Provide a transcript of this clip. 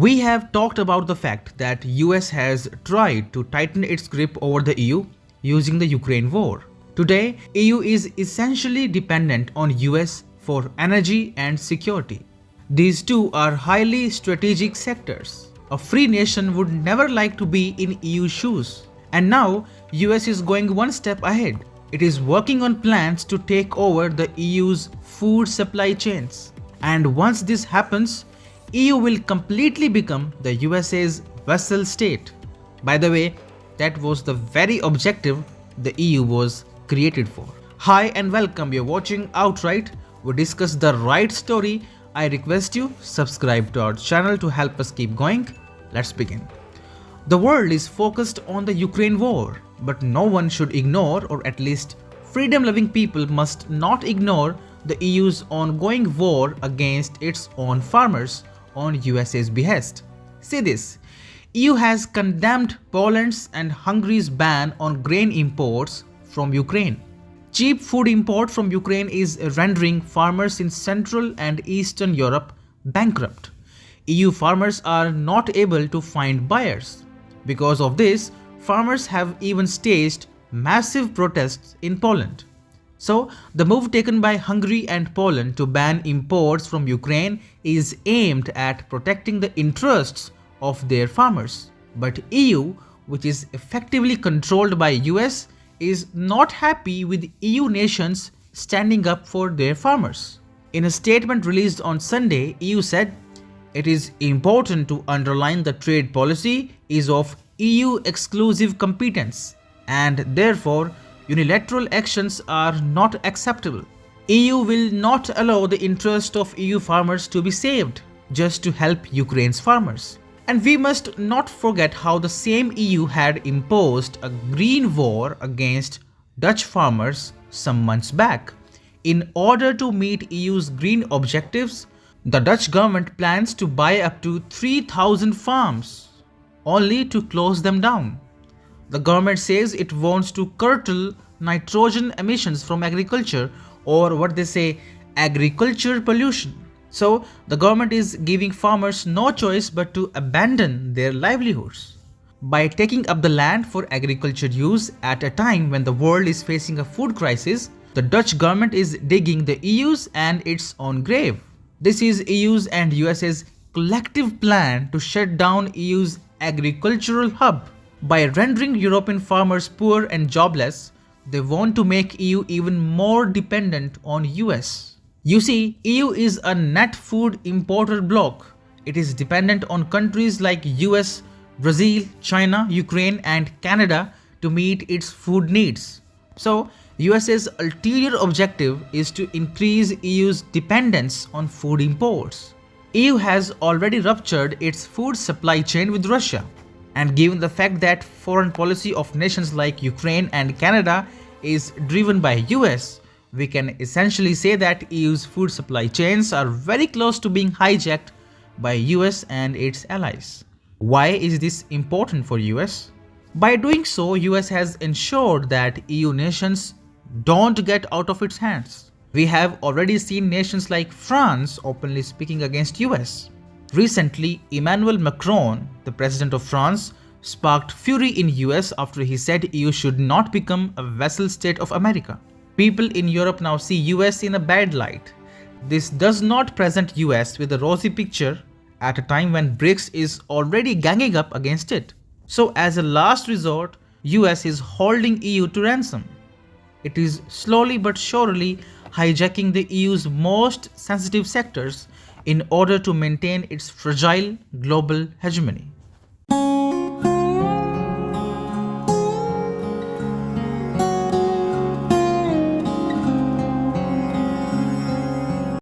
We have talked about the fact that US has tried to tighten its grip over the EU using the Ukraine war. Today, EU is essentially dependent on US for energy and security. These two are highly strategic sectors. A free nation would never like to be in EU shoes. And now, US is going one step ahead. It is working on plans to take over the EU's food supply chains. And once this happens, EU will completely become the USA's vassal state. By the way, that was the very objective the EU was created for. Hi and welcome, you're watching Outright. We discuss the right story. I request you subscribe to our channel to help us keep going. Let's begin. The world is focused on the Ukraine war, but no one should ignore, or at least freedom-loving people must not ignore, the EU's ongoing war against its own farmers on USA's behest. See this, EU has condemned Poland's and Hungary's ban on grain imports from Ukraine. Cheap food import from Ukraine is rendering farmers in Central and Eastern Europe bankrupt. EU farmers are not able to find buyers. Because of this, farmers have even staged massive protests in Poland. So, the move taken by Hungary and Poland to ban imports from Ukraine is aimed at protecting the interests of their farmers. But EU, which is effectively controlled by US, is not happy with EU nations standing up for their farmers. In a statement released on Sunday, EU said, "It is important to underline the trade policy is of EU exclusive competence and therefore unilateral actions are not acceptable. EU will not allow the interest of EU farmers to be saved just to help Ukraine's farmers." And we must not forget how the same EU had imposed a green war against Dutch farmers some months back. In order to meet EU's green objectives, the Dutch government plans to buy up to 3,000 farms, only to close them down. The government says it wants to curtail nitrogen emissions from agriculture, or what they say, agriculture pollution. So, the government is giving farmers no choice but to abandon their livelihoods. By taking up the land for agriculture use at a time when the world is facing a food crisis, the Dutch government is digging the EU's and its own grave. This is EU's and USA's collective plan to shut down EU's agricultural hub. By rendering European farmers poor and jobless, they want to make EU even more dependent on US. You see, EU is a net food importer bloc. It is dependent on countries like US, Brazil, China, Ukraine and Canada to meet its food needs. So, USA's ulterior objective is to increase EU's dependence on food imports. EU has already ruptured its food supply chain with Russia. And given the fact that foreign policy of nations like Ukraine and Canada is driven by US, we can essentially say that EU's food supply chains are very close to being hijacked by US and its allies. Why is this important for US? By doing so, US has ensured that EU nations don't get out of its hands. We have already seen nations like France openly speaking against US. Recently, Emmanuel Macron, the president of France, sparked fury in US after he said EU should not become a vassal state of America. People in Europe now see US in a bad light. This does not present US with a rosy picture at a time when BRICS is already ganging up against it. So as a last resort, US is holding EU to ransom. It is slowly but surely hijacking the EU's most sensitive sectors in order to maintain its fragile global hegemony.